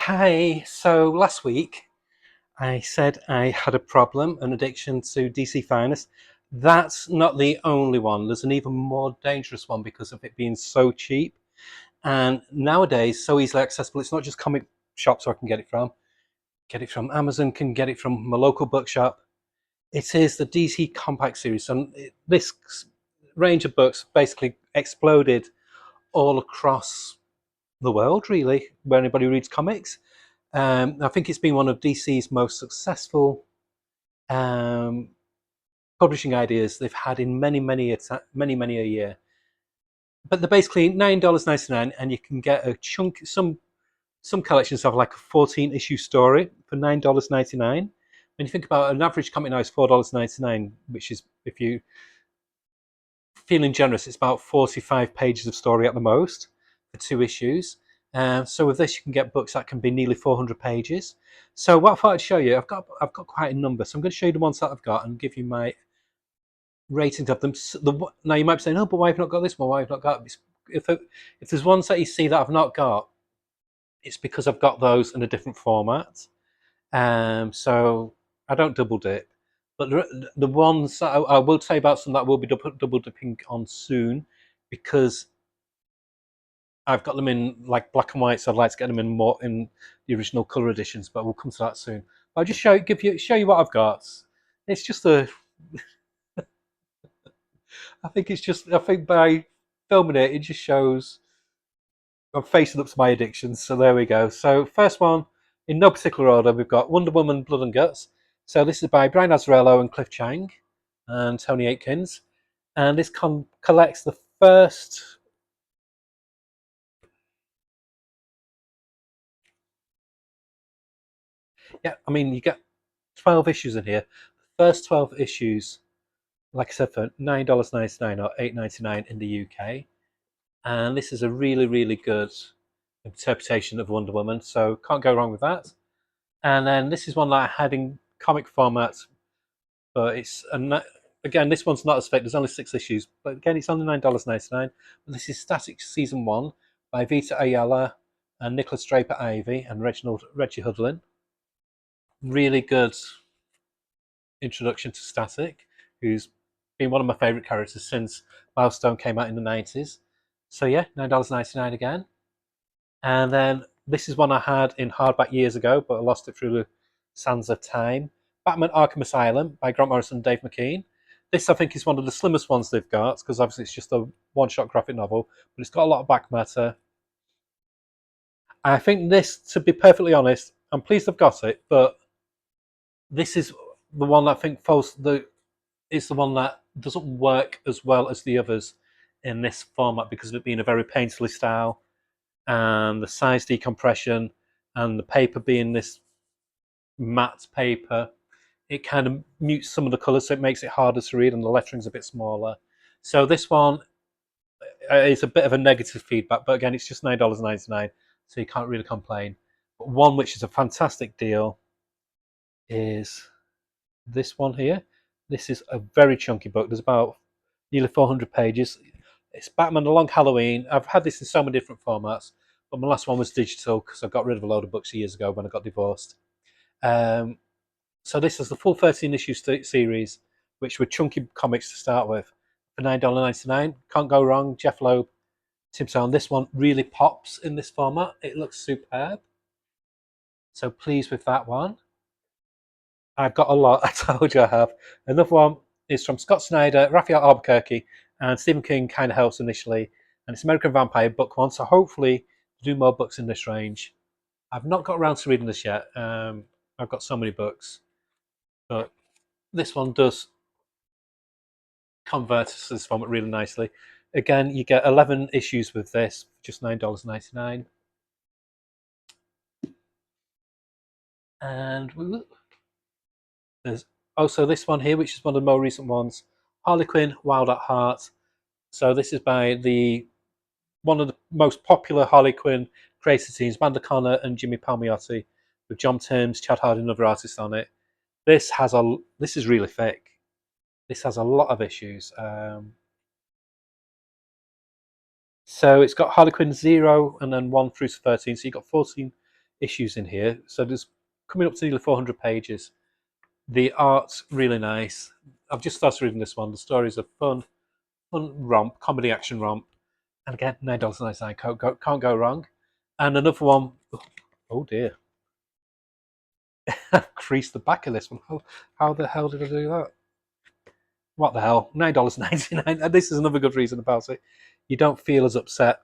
Hi, so last week I said I had a problem, an addiction to DC Finest. That's not the only one. There's an even more dangerous one because of it being so cheap and nowadays so easily accessible. It's not just comic shops where I can get it from. Get it from Amazon, can get it from my local bookshop. It is the DC Compact Series, and this range of books basically exploded all across the world, really, where anybody reads comics. I think it's been one of DC's most successful um, publishing ideas they've had in many a year. But they're basically $9.99, and you can get a chunk. Some collections have like a 14 issue story for $9.99. When you think about an average comic now is $4.99, which is, if you feeling generous, it's about 45 pages of story at the most for 2 issues. So with this, you can get books that can be nearly 400 pages. So what I thought I'd show you, I've got quite a number. So I'm going to show you the ones that I've got and give you my ratings of them. Now you might be saying, "Oh, but why have I not got this one? Why have I not got?" If there's ones that you see that I've not got, it's because I've got those in a different format. So I don't double dip. But the ones that I will tell you about, some that will be double dipping on soon, because I've got them in like black and white, so I'd like to get them in more in the original color editions. But we'll come to that soon. I'll just show you what I've got. It's just a. I think by filming it, it just shows I'm facing up to my addictions. So there we go. So first one, in no particular order, we've got Wonder Woman: Blood and Guts. So this is by Brian Azzarello and Cliff Chang and Tony Aitkins, and this collects the first. Yeah, I mean you get 12 issues in here. The first 12 issues, like I said, for $9.99 or $8.99 in the UK, and this is a really good interpretation of Wonder Woman. So can't go wrong with that. And then this is one that I had in comic format, but again, this one's not as thick. There's only 6 issues, but again, it's only $9.99. But this is Static Season 1 by Vita Ayala and Nicholas Draper Ivy and Reggie Hudlin. Really good introduction to Static, who's been one of my favourite characters since Milestone came out in the 90s. So yeah, $9.99 again. And then this is one I had in hardback years ago, but I lost it through the sands of time. Batman Arkham Asylum by Grant Morrison and Dave McKean. This, I think, is one of the slimmest ones they've got, because obviously it's just a one-shot graphic novel, but it's got a lot of back matter. I think this, to be perfectly honest, I'm pleased I've got it, but this is the one that I think is the one that doesn't work as well as the others in this format because of it being a very painterly style and the size decompression and the paper being this matte paper. It kind of mutes some of the colours, so it makes it harder to read, and the lettering's a bit smaller. So this one is a bit of a negative feedback, but again, it's just $9.99, so you can't really complain. But one which is a fantastic deal is this one here. This is a very chunky book. There's about nearly 400 pages. It's Batman: A Long Halloween. I've had this in so many different formats, but my last one was digital because I got rid of a load of books years ago when I got divorced. Um, so this is the full 13 issue series, which were chunky comics to start with, for $9.99. Can't go wrong. Jeff Loeb, Tim Sale. This one really pops in this format. It looks superb. So pleased with that one. I've got a lot. I told you I have. Another one is from Scott Snyder, Raphael Albuquerque, and Stephen King kind of helps initially. And it's American Vampire book one. So hopefully do more books in this range. I've not got around to reading this yet. I've got so many books, but this one does convert to this format really nicely. Again, you get 11 issues with this, just $9.99. And there's also this one here, which is one of the more recent ones, Harley Quinn, Wild at Heart. So this is by one of the most popular Harley Quinn creative teams, Amanda Connor and Jimmy Palmiotti, with John Timms, Chad Harding, and other artists on it. This is really thick. This has a lot of issues. So it's got Harley Quinn 0 and then 1 through to 13. So you've got 14 issues in here. So there's coming up to nearly 400 pages. The art's really nice. I've just started reading this one. The stories are fun romp, comedy action romp. And again, $9.99, can't go wrong. And another one, oh dear, I've creased the back of this one. How the hell did I do that? What the hell? $9.99. And this is another good reason about it. You don't feel as upset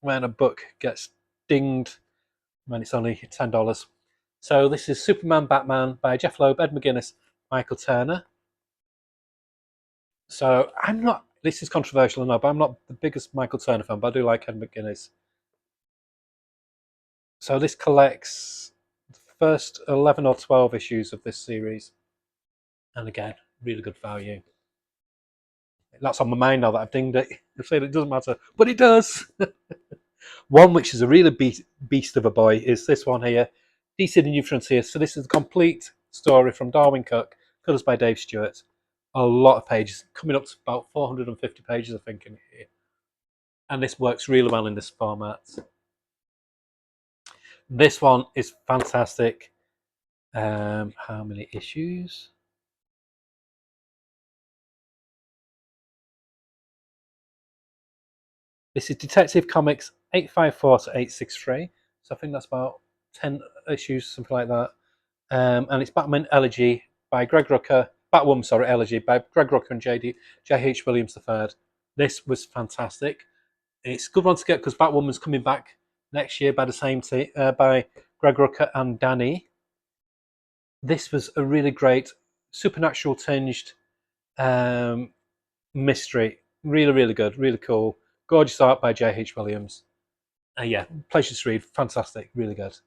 when a book gets dinged when it's only $10. So this is Superman Batman by Jeff Loeb, Ed McGuinness, Michael Turner. So I'm not, this is controversial enough, but I'm not the biggest Michael Turner fan, but I do like Ed McGuinness. So this collects the first 11 or 12 issues of this series. And again, really good value. That's on my mind now that I've dinged it. I've said it doesn't matter, but it does. One which is a really beast of a boy is this one here, DC The New Frontier. So this is a complete story from Darwin Cook, colours by Dave Stewart. A lot of pages, coming up to about 450 pages, I think, in here. And this works really well in this format. This one is fantastic. How many issues? This is Detective Comics 854 to 863. So I think that's about 10 issues, something like that. And it's Batman Elegy by Greg Rucka. Batwoman, sorry, Elegy by Greg Rucka and J.H. Williams III. This was fantastic. It's a good one to get because Batwoman's coming back next year by the same team, by Greg Rucka and Danny. This was a really great supernatural tinged mystery. Really, really good, really cool. Gorgeous art by J.H. Williams. Yeah, pleasure to read. Fantastic, really good.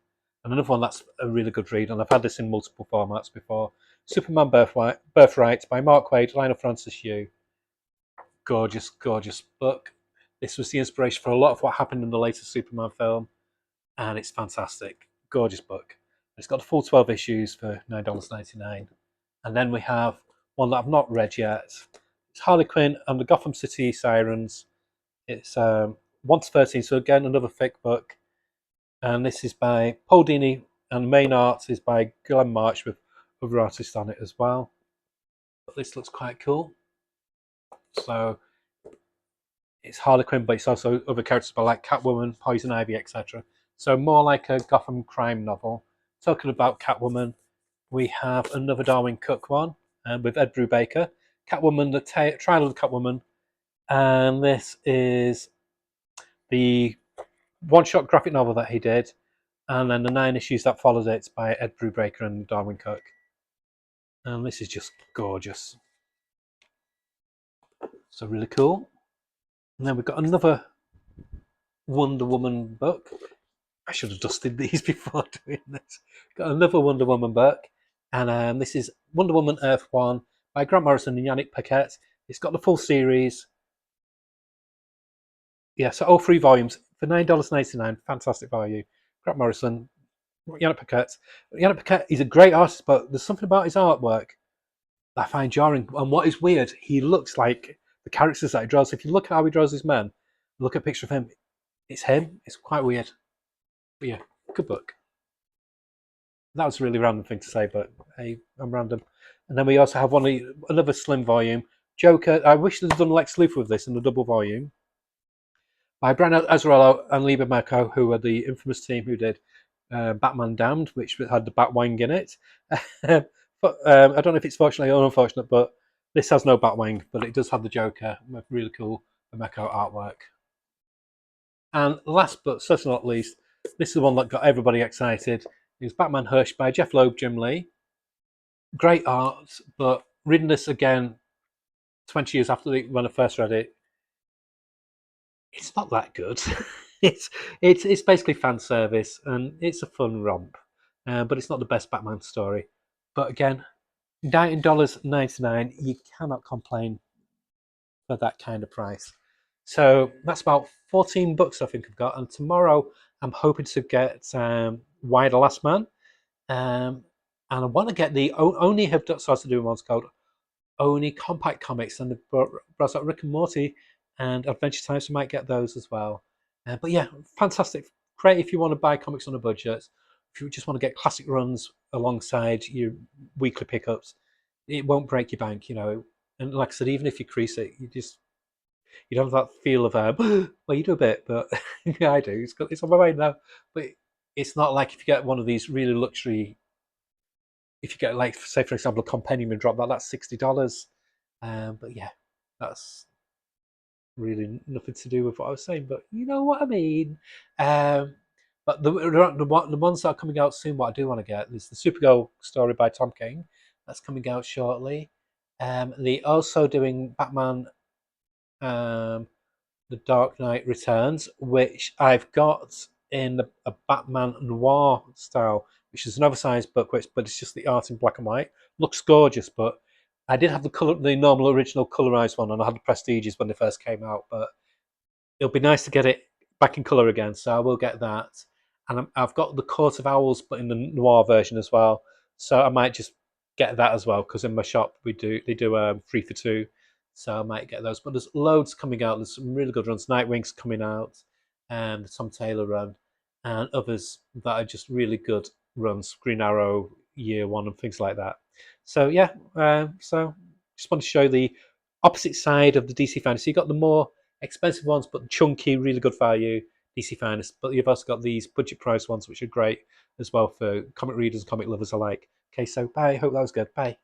And another one that's a really good read, and I've had this in multiple formats before. Superman Birthright by Mark Waid, Lionel Francis Yu. Gorgeous, gorgeous book. This was the inspiration for a lot of what happened in the latest Superman film, and it's fantastic. Gorgeous book. It's got the full 12 issues for $9.99. And then we have one that I've not read yet. It's Harley Quinn and the Gotham City Sirens. It's 1 to 13, so again, another thick book. And this is by Paul Dini, and the main art is by Glenn March with other artists on it as well. But this looks quite cool. So it's Harley Quinn, but it's also other characters like Catwoman, Poison Ivy, etc. So more like a Gotham crime novel. Talking about Catwoman, we have another Darwin Cook one with Ed Brubaker. Catwoman, the Trial of the Catwoman. And this is the one-shot graphic novel that he did, and then the 9 issues that followed it by Ed Brubaker and Darwin Cook. And this is just gorgeous. So really cool. And then we've got another Wonder Woman book. I should have dusted these before doing this. Got another Wonder Woman book, and this is Wonder Woman Earth 1 by Grant Morrison and Yannick Paquette. It's got the full series. Yeah, so all 3 volumes for $9.99. Fantastic value. Grant Morrison, Yannick Paquette. Yannick Paquette is a great artist, but there's something about his artwork that I find jarring. And what is weird, he looks like the characters that he draws. If you look at how he draws his men, look at a picture of him, it's him. It's quite weird. But yeah, good book. That was a really random thing to say, but hey, I'm random. And then we also have another slim volume, Joker. I wish they'd done Lex Luthor with this in a double volume. By Brian Azzarello and Lee Bermejo, who are the infamous team who did Batman Damned, which had the Batwing in it. But I don't know if it's fortunate or unfortunate, but this has no Batwing, but it does have the Joker with really cool Bermejo artwork. And last but certainly not least, this is the one that got everybody excited. It's Batman Hush by Jeff Loeb, Jim Lee. Great art, but reading this again 20 years after when I first read it, it's not that good. it's basically fan service, and it's a fun romp, but it's not the best Batman story. But again, $19.99, you cannot complain for that kind of price. So that's about 14 books I think I've got, and tomorrow I'm hoping to get Why the Last Man, and I want to get the Oni have started doing ones called Oni Compact Comics, and they've brought out Rick and Morty and Adventure Time, so I might get those as well. But yeah, fantastic. Great if you want to buy comics on a budget, if you just want to get classic runs alongside your weekly pickups, it won't break your bank, you know. And like I said, even if you crease it, you don't have that feel of well, you do a bit, but yeah, I do. It's on my mind now, but it's not like if you get one of these really luxury. If you get like, say for example, a compendium and drop that, that's $60. But yeah, that's really nothing to do with what I was saying, but you know what I mean. Um, but the ones that are coming out soon, what I do want to get is the Supergirl story by Tom King. That's coming out shortly. They're also doing Batman, um, The Dark Knight Returns, which I've got in a Batman noir style, which is an oversized book, but it's just the art in black and white. Looks gorgeous, but I did have the normal original colorized one, and I had the Prestiges when they first came out, but it'll be nice to get it back in color again, so I will get that. And I've got the Court of Owls, but in the noir version as well. So I might just get that as well, because in my shop they do 3 for 2, so I might get those. But there's loads coming out. There's some really good runs. Nightwing's coming out, and the Tom Taylor run, and others that are just really good runs. Green Arrow Year One and things like that. So yeah, so just want to show the opposite side of the DC Fantasy. You got the more expensive ones, but chunky, really good value DC Finest. But you've also got these budget price ones, which are great as well for comic readers and comic lovers alike. Okay, so bye. Hope that was good. Bye.